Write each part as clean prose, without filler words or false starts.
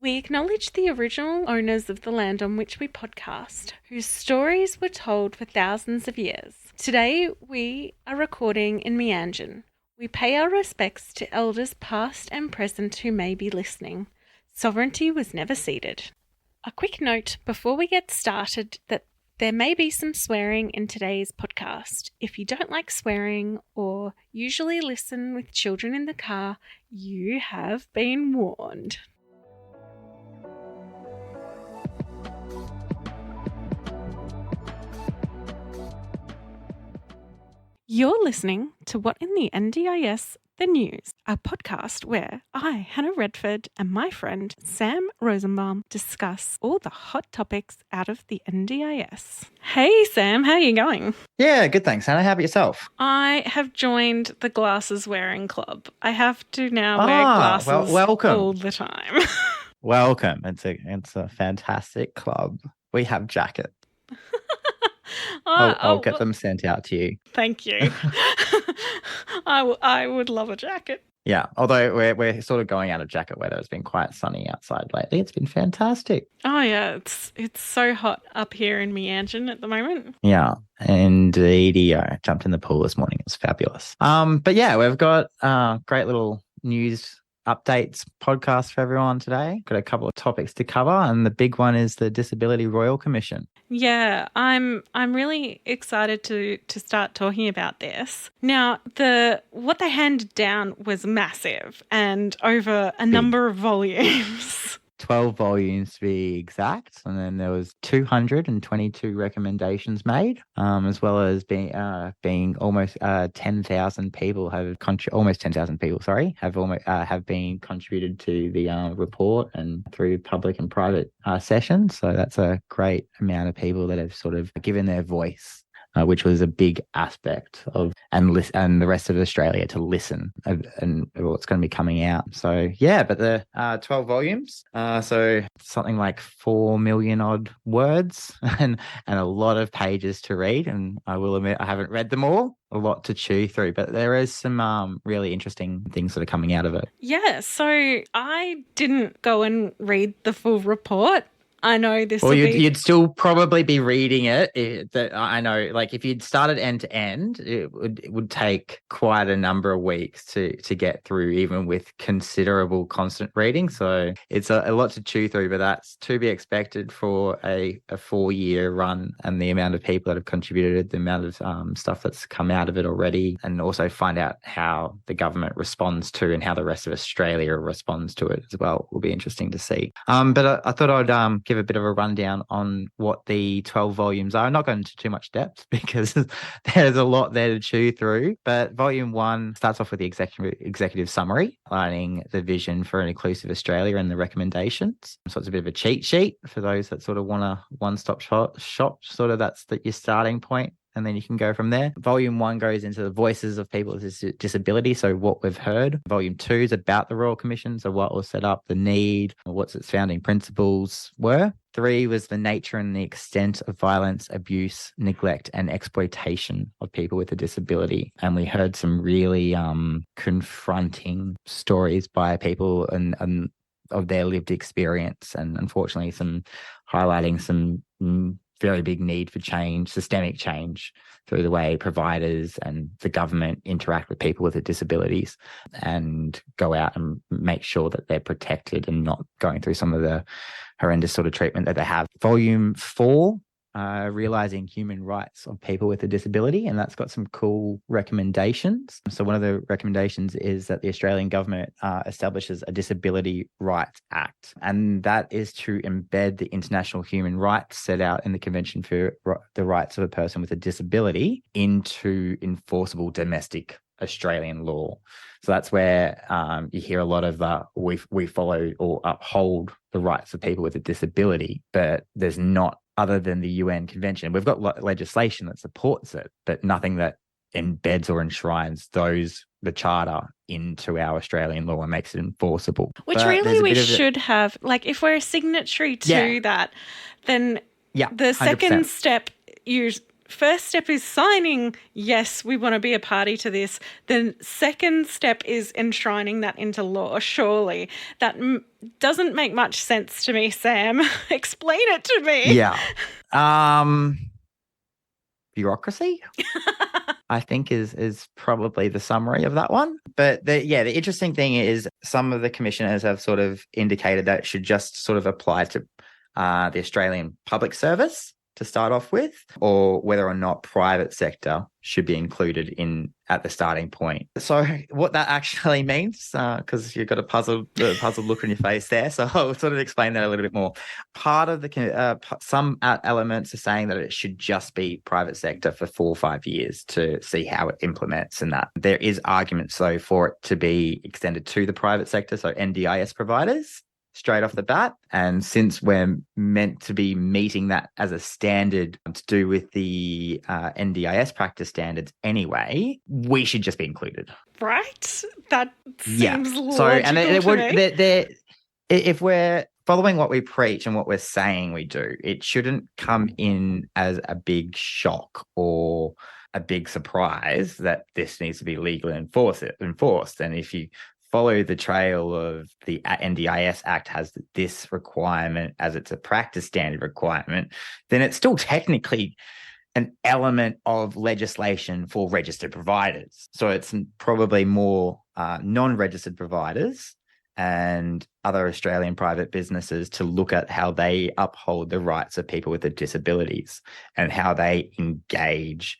We acknowledge the original owners of the land on which we podcast, whose stories were told for thousands of years. Today, we are recording in Meanjin. We pay our respects to elders past and present who may be listening. Sovereignty was never ceded. A quick note before we get started that there may be some swearing in today's podcast. If you don't like swearing or usually listen with children in the car, you have been warned. You're listening to What in the NDIS, the News, a podcast where I, Hannah Redford, and my friend Sam Rosenbaum discuss all the hot topics out of the NDIS. Hey Sam, how are you going? Yeah, good thanks, Hannah. How about yourself? I have joined the glasses wearing club. I have to now wear glasses welcome. all the time. Welcome. It's a fantastic club. We have jackets. I'll get them sent out to you. Thank you. I would love a jacket. Yeah, although we're sort of going out of jacket weather. It's been quite sunny outside lately. It's been fantastic. Oh yeah, it's so hot up here in Meanjin at the moment. Yeah, indeed. I jumped in the pool this morning. It was fabulous. But yeah, we've got great little news updates podcast for everyone today. Got a couple of topics to cover, and the big one is the Disability Royal Commission. Yeah, I'm really excited to start talking about this. Now, what they handed down was massive and over a number of volumes. 12 volumes to be exact, and then there was 222 recommendations made, as well as being almost 10,000 people have been contributed to the report and through public and private sessions. So that's a great amount of people that have sort of given their voice. Which was a big aspect of and the rest of Australia to listen and what's going to be coming out. So yeah, but the 12 volumes, so something like 4 million odd words and a lot of pages to read. And I will admit I haven't read them all. A lot to chew through, but there is some really interesting things that are coming out of it. Yeah, so I didn't go and read the full report. I know this. Well, you'd still probably be reading it. I know, like if you'd started end to end, it would take quite a number of weeks to get through, even with considerable constant reading. So it's a lot to chew through, but that's to be expected for a 4-year run, and the amount of people that have contributed, the amount of stuff that's come out of it already, and also find out how the government responds to and how the rest of Australia responds to it as well will be interesting to see. But I thought I'd give a bit of a rundown on what the 12 volumes are. I'm not going into too much depth because there's a lot there to chew through, but volume 1 starts off with the executive summary, outlining the vision for an inclusive Australia and the recommendations. So it's a bit of a cheat sheet for those that sort of want a one-stop shop, sort of that's your starting point. And then you can go from there. Volume 1 goes into the voices of people with disability, so what we've heard. Volume 2 is about the Royal Commission, so what was set up, the need, what's its founding principles were. 3 was the nature and the extent of violence, abuse, neglect, and exploitation of people with a disability. And we heard some really confronting stories by people and of their lived experience, and unfortunately some highlighting some very big need for change, systemic change, through the way providers and the government interact with people with disabilities and go out and make sure that they're protected and not going through some of the horrendous sort of treatment that they have. Volume 4, realising human rights of people with a disability, and that's got some cool recommendations. So one of the recommendations is that the Australian government establishes a Disability Rights Act, and that is to embed the international human rights set out in the Convention for the Rights of a Person with a Disability into enforceable domestic Australian law. So that's where you hear a lot of we follow or uphold the rights of people with a disability, but there's not, other than the UN Convention. We've got legislation that supports it, but nothing that embeds or enshrines the Charter into our Australian law and makes it enforceable. Which really we should have, like if we're a signatory to that, then the second step first step is signing, yes, we want to be a party to this. The second step is enshrining that into law, surely. That doesn't make much sense to me, Sam. Explain it to me. Yeah. Bureaucracy, I think is probably the summary of that one. But the interesting thing is some of the commissioners have sort of indicated that it should just sort of apply to the Australian public service to start off with, or whether or not private sector should be included in at the starting point. So what that actually means, because you've got a puzzled look on your face there, so I'll sort of explain that a little bit more. Part of the some elements are saying that it should just be private sector for 4 or 5 years to see how it implements, and that there is arguments though for it to be extended to the private sector, so NDIS providers, straight off the bat. And since we're meant to be meeting that as a standard to do with the NDIS practice standards anyway, we should just be included. Right? That seems logical to me. If we're following what we preach and what we're saying we do, it shouldn't come in as a big shock or a big surprise that this needs to be legally enforced. And if you follow the trail of the NDIS Act has this requirement as it's a practice standard requirement, then it's still technically an element of legislation for registered providers. So it's probably more non-registered providers and other Australian private businesses to look at how they uphold the rights of people with disabilities and how they engage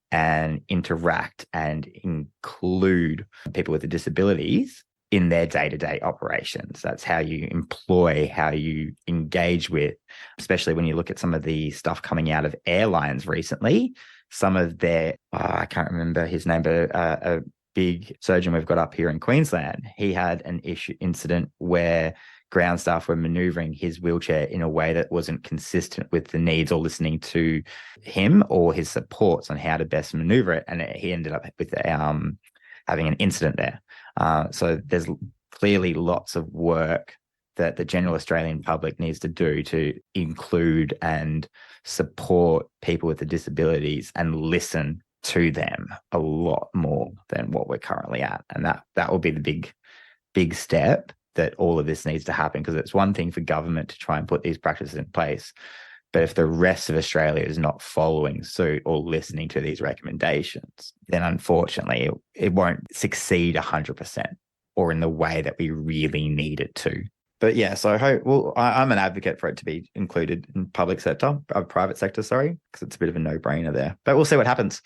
and interact and include people with disabilities in their day-to-day operations. That's how you employ, how you engage with, especially when you look at some of the stuff coming out of airlines recently. Some of their, I can't remember his name, but a big surgeon we've got up here in Queensland, he had an incident where ground staff were maneuvering his wheelchair in a way that wasn't consistent with the needs or listening to him or his supports on how to best maneuver it. And he ended up with having an incident there. So there's clearly lots of work that the general Australian public needs to do to include and support people with disabilities and listen to them a lot more than what we're currently at. And that will be the big step that all of this needs to happen, because it's one thing for government to try and put these practices in place, but if the rest of Australia is not following suit or listening to these recommendations, then unfortunately it won't succeed 100% or in the way that we really need it to. But yeah, so I'm an advocate for it to be included in private sector, because it's a bit of a no-brainer there. But we'll see what happens.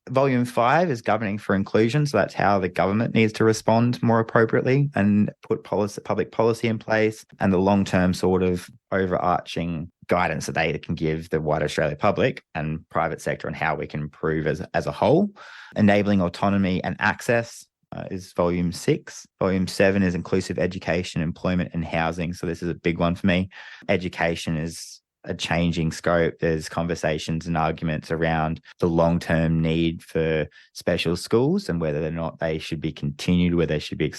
Volume 5 is governing for inclusion. So that's how the government needs to respond more appropriately and put public policy in place, and the long-term sort of overarching guidance that they can give the wider Australia public and private sector on how we can improve as a whole. Enabling autonomy and access is volume 6. Volume 7 is inclusive education, employment and housing. So this is a big one for me. Education is a changing scope. There's conversations and arguments around the long-term need for special schools and whether or not they should be continued, whether they should be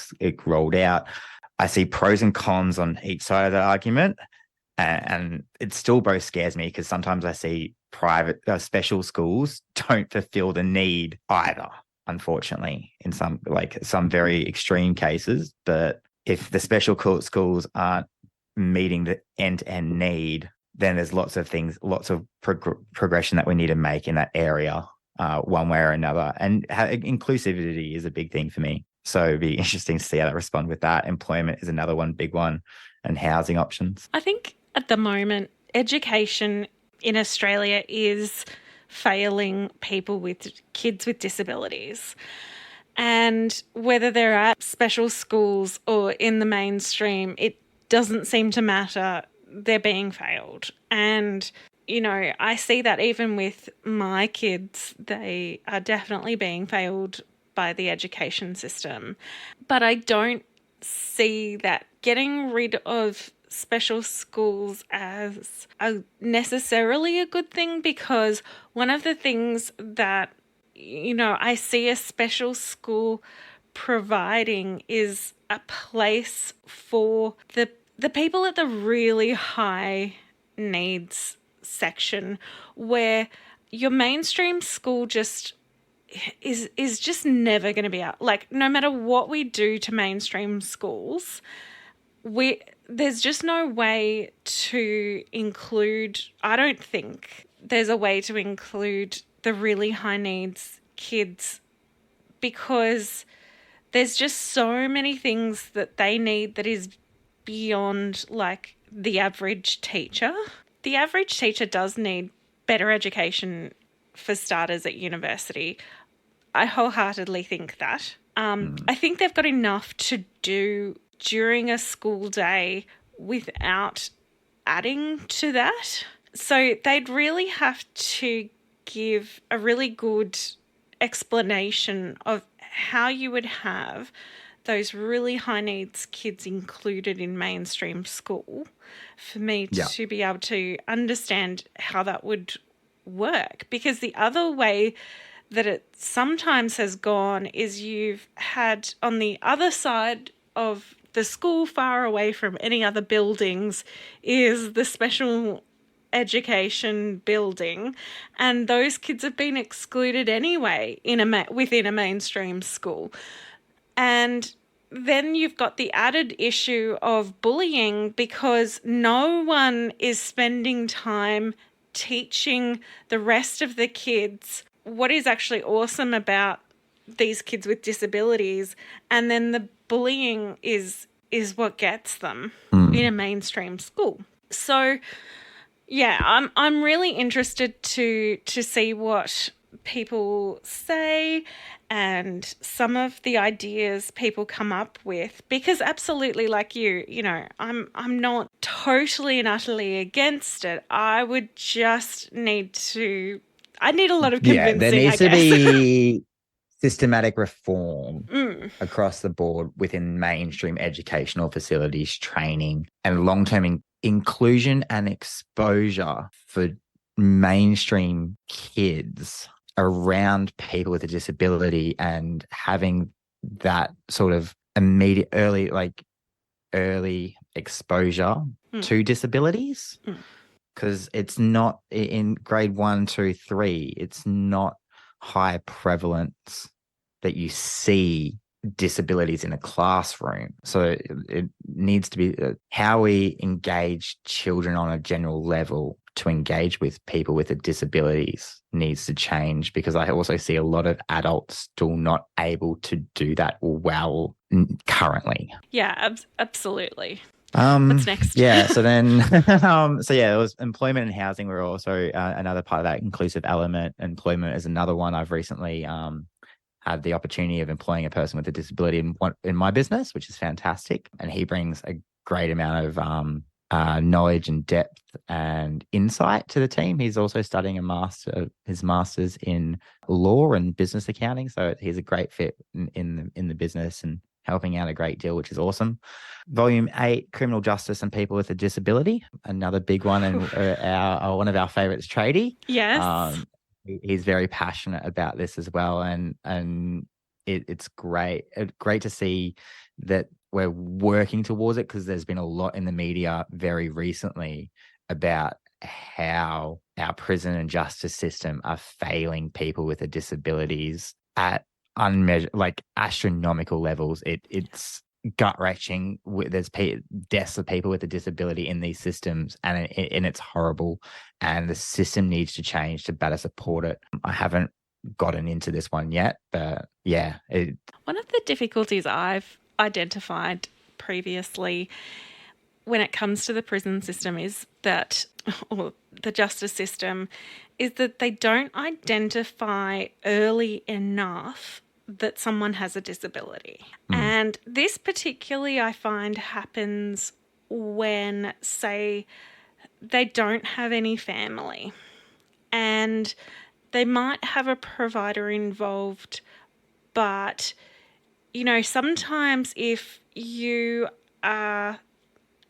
rolled out. I see pros and cons on each side of that argument. And it still both scares me, because sometimes I see private special schools don't fulfill the need either, unfortunately, in some very extreme cases. But if the special schools aren't meeting the end-to-end need, then there's lots of progression that we need to make in that area, one way or another. And inclusivity is a big thing for me. So it'd be interesting to see how they respond with that. Employment is another one, big one, and housing options. I think at the moment, education in Australia is failing people with kids with disabilities. And whether they're at special schools or in the mainstream, it doesn't seem to matter. They're being failed. And, I see that even with my kids, they are definitely being failed by the education system. But I don't see that getting rid of special schools as necessarily a good thing, because one of the things that, I see a special school providing is a place for the people at the really high needs section, where your mainstream school just is just never going to be out. Like, no matter what we do to mainstream schools, there's just no way to include, I don't think there's a way to include the really high needs kids, because there's just so many things that they need that is beyond like the average teacher. The average teacher does need better education for starters at university. I wholeheartedly think that. I think they've got enough to do during a school day without adding to that. So they'd really have to give a really good explanation of how you would have those really high needs kids included in mainstream school for me to be able to understand how that would work. Because the other way that it sometimes has gone is you've had on the other side of the school, far away from any other buildings, is the special education building, and those kids have been excluded anyway within a mainstream school. And then you've got the added issue of bullying, because no one is spending time teaching the rest of the kids what is actually awesome about these kids with disabilities, and then the bullying is what gets them in a mainstream school. So yeah, I'm really interested to see what people say and some of the ideas people come up with, because absolutely, like you know, I'm not totally and utterly against it. I would just I need a lot of convincing. Yeah, there needs to be systematic reform across the board within mainstream educational facilities, training, and long-term inclusion and exposure for mainstream kids around people with a disability, and having that sort of immediate early exposure to disabilities. Because it's not in grade 1, 2, 3, it's not high prevalence that you see disabilities in a classroom. So it needs to be how we engage children on a general level to engage with people with disabilities needs to change, because I also see a lot of adults still not able to do that well currently. Yeah, absolutely. What's next? Yeah, so then, it was employment and housing were also another part of that inclusive element. Employment is another one. I've recently had the opportunity of employing a person with a disability in my business, which is fantastic. And he brings a great amount of knowledge and depth and insight to the team. He's also studying his master's in law and business accounting. So he's a great fit in the business and helping out a great deal, which is awesome. Volume 8, criminal justice and people with a disability, another big one, and one of our favorites, Tradie. Yes. He's very passionate about this as well, and it's great to see that we're working towards it, because there's been a lot in the media very recently about how our prison and justice system are failing people with disabilities at astronomical levels. It's gut-wrenching. There's deaths of people with a disability in these systems, and it's horrible, and the system needs to change to better support it. I haven't gotten into this one yet, but yeah. One of the difficulties I've identified previously when it comes to the prison system is that, or the justice system, is that they don't identify early enough that someone has a disability. And this particularly I find happens when, say, they don't have any family and they might have a provider involved, but, you know, sometimes if you are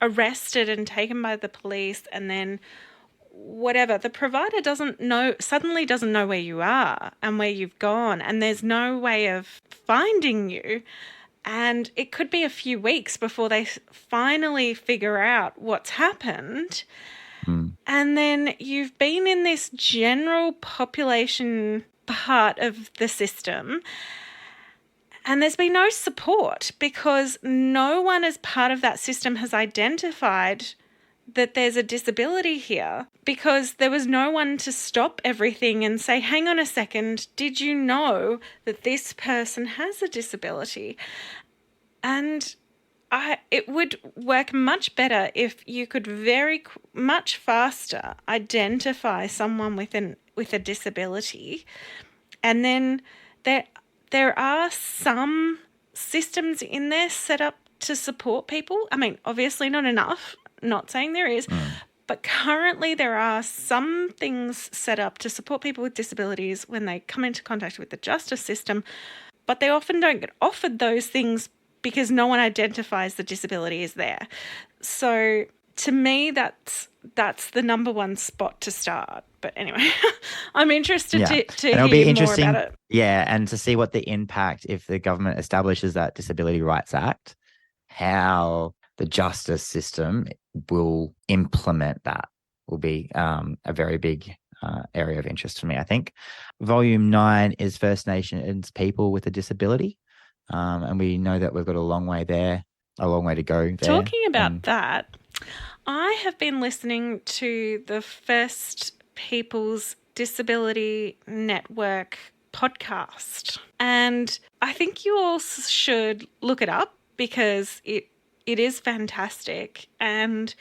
arrested and taken by the police and then whatever, the provider suddenly doesn't know where you are and where you've gone, and there's no way of finding you. And it could be a few weeks before they finally figure out what's happened. And then you've been in this general population part of the system, and there's been no support because no one as part of that system has identified that there's a disability here, because there was no one to stop everything and say, hang on a second, did you know that this person has a disability? And it would work much better if you could much faster identify someone with a disability. And then there are some systems in there set up to support people. I mean, obviously not enough, not saying there is, but currently there are some things set up to support people with disabilities when they come into contact with the justice system, but they often don't get offered those things because no one identifies the disability is there. So to me, that's the number one spot to start. But anyway, I'm interested to hear more about it. Yeah, and to see what the impact, if the government establishes that Disability Rights Act, how the justice system will implement that will be a very big area of interest for me, I think. Volume 9 is First Nations people with a disability. And we know that we've got a long way to go there. Talking about that, I have been listening to the First People's Disability Network podcast, and I think you all should look it up because it is fantastic, and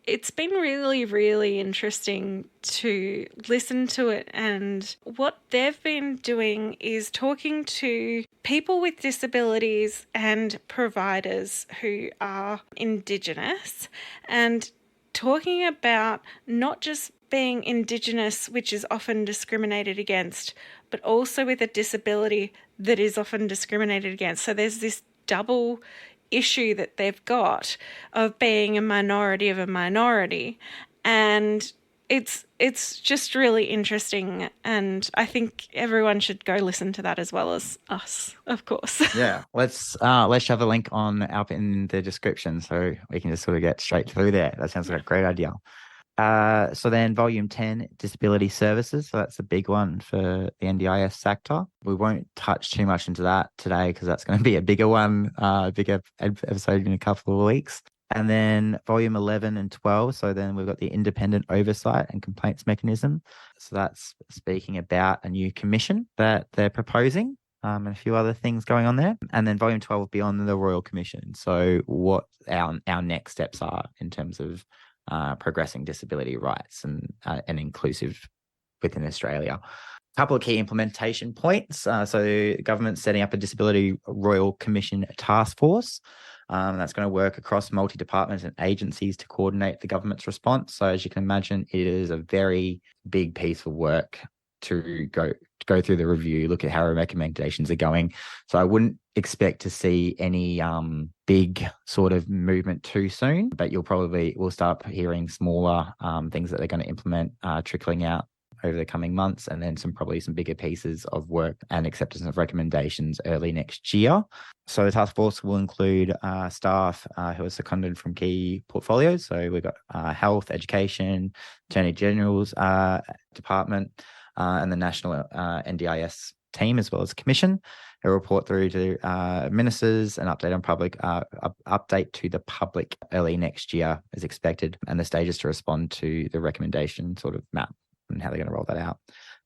it's been really, really interesting to listen to it. And what they've been doing is talking to people with disabilities and providers who are Indigenous, and talking about not just being Indigenous, which is often discriminated against, but also with a disability that is often discriminated against. So there's this double issue that they've got of being a minority of a minority, and it's just really interesting, and I think everyone should go listen to that as well as us, of course. Yeah, let's shove a link up in the description so we can just sort of get straight through there. That sounds like a great idea. So then volume 10, disability services. So that's a big one for the NDIS sector. We won't touch too much into that today because that's going to be a bigger one, bigger episode in a couple of weeks. And then volume 11 and 12. So then we've got the independent oversight and complaints mechanism. So that's speaking about a new commission that they're proposing. And a few other things going on there. And then volume 12 beyond the Royal Commission. So what our next steps are in terms of progressing disability rights and inclusive within Australia. A couple of key implementation points. So the government's setting up a Disability Royal Commission task force. That's going to work across multi-departments and agencies to coordinate the government's response. So as you can imagine, it is a very big piece of work to go through the review, look at how recommendations are going. So I wouldn't expect to see any big sort of movement too soon, but we'll start hearing smaller things that they're going to implement trickling out over the coming months, and then probably some bigger pieces of work and acceptance of recommendations early next year. So the task force will include staff who are seconded from key portfolios. So we've got health, education, Attorney General's department, and the national NDIS team, as well as commission. A report through to ministers, an update on update to the public early next year is expected, and the stages to respond to the recommendation sort of map and how they're going to roll that out,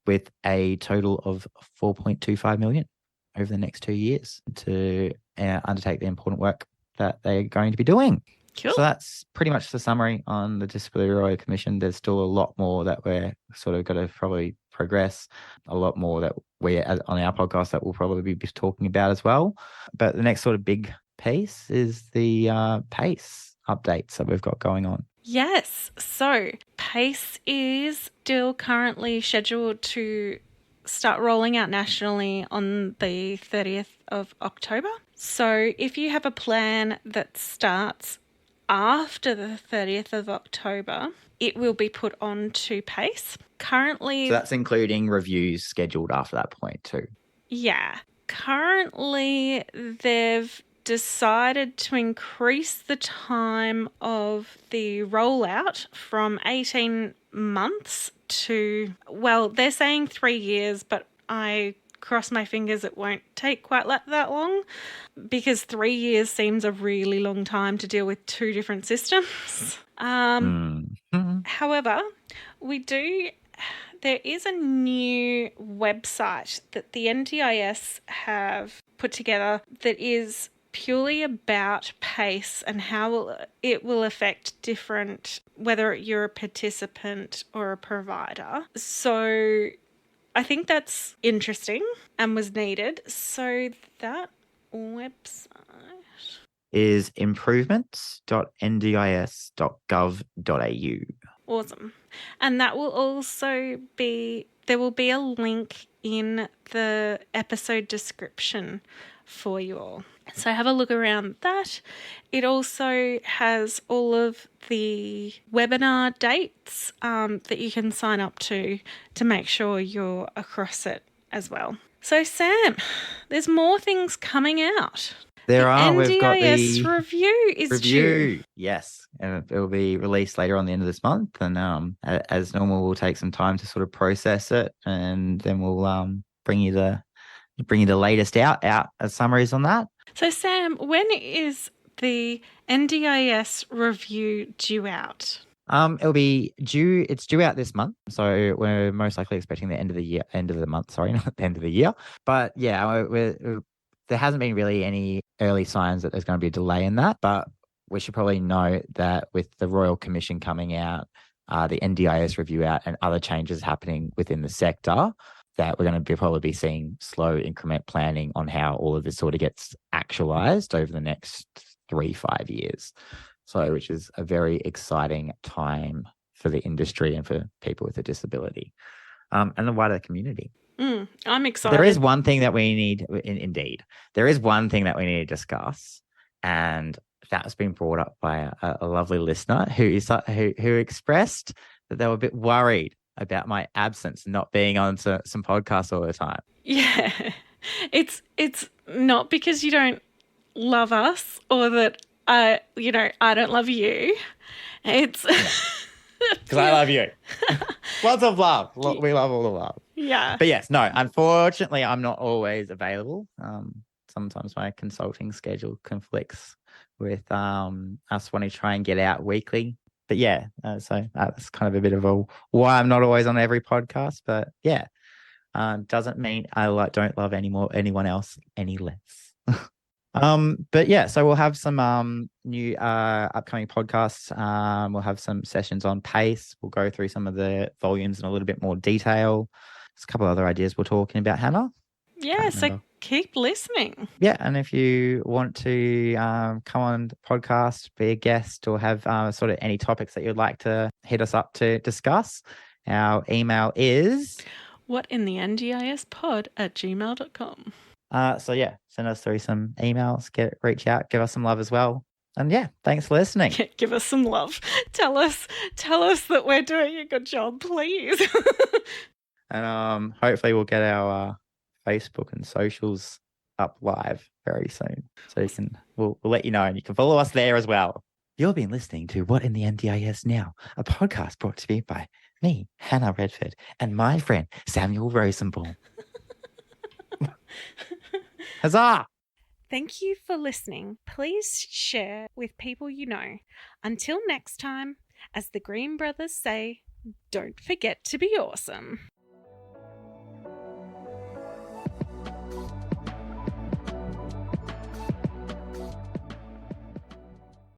with a total of 4.25 million over the next 2 years to undertake the important work that they're going to be doing. Cool. So that's pretty much the summary on the Disability Royal Commission. There's still a lot more that we're sort of got to probably progress, a lot more that we on our podcast that we'll probably be talking about as well. But the next sort of big piece is the PACE updates that we've got going on. Yes. So PACE is still currently scheduled to start rolling out nationally on the 30th of October. So if you have a plan that starts after the 30th of October, it will be put on to PACE. Currently... So that's including reviews scheduled after that point too. Yeah. Currently, they've decided to increase the time of the rollout from 18 months to, well, they're saying 3 years, but I cross my fingers it won't take quite that long, because 3 years seems a really long time to deal with two different systems. However, there is a new website that the NDIS have put together that is purely about PACE and how it will affect different, whether you're a participant or a provider. So I think that's interesting and was needed. So that website is improvements.ndis.gov.au. Awesome. And that will also there will be a link in the episode description for you all. So have a look around that. It also has all of the webinar dates that you can sign up to make sure you're across it as well. So Sam, there's more things coming out. There the are. NDIS We've got the review is due. Yes, and it will be released later on the end of this month. And as normal, we'll take some time to sort of process it, and then we'll bring you the latest out as summaries on that. So Sam, when is the NDIS review due out? It'll be due. It's due out this month, so we're most likely expecting the end of the month. Sorry, not the end of the year. But yeah, there hasn't been really any early signs that there's going to be a delay in that, but we should probably note that with the Royal Commission coming out, the NDIS review out, and other changes happening within the sector, that we're going to probably be seeing slow increment planning on how all of this sort of gets actualized over the next 3-5 years. So, which is a very exciting time for the industry and for people with a disability, and the wider community. I'm excited. There is one thing that we need, indeed. There is one thing that we need to discuss, and that's been brought up by a lovely listener who expressed that they were a bit worried about my absence, not being on some podcasts all the time. Yeah, it's not because you don't love us or that I don't love you. It's because I love you. Lots of love. We love all the love. Yeah. But yes, no, unfortunately, I'm not always available. Sometimes my consulting schedule conflicts with us wanting to try and get out weekly. But yeah, so that's kind of a bit of why I'm not always on every podcast. But yeah, doesn't mean I don't love anyone else any less. But yeah, so we'll have some new upcoming podcasts. We'll have some sessions on PACE. We'll go through some of the volumes in a little bit more detail. There's a couple of other ideas we're talking about, Hannah. Yeah, so keep listening. Yeah, and if you want to come on the podcast, be a guest, or have sort of any topics that you'd like to hit us up to discuss, our email is whatinthendispod@gmail.com. So yeah, send us through some emails, reach out, give us some love as well. And yeah, thanks for listening. Give us some love. Tell us that we're doing a good job, please. And hopefully we'll get our Facebook and socials up live very soon. So we'll let you know, and you can follow us there as well. You've been listening to What in the NDIS Now, a podcast brought to you by me, Hannah Redford, and my friend Samuel Rosenbaum. Huzzah! Thank you for listening. Please share with people you know. Until next time, as the Green Brothers say, don't forget to be awesome.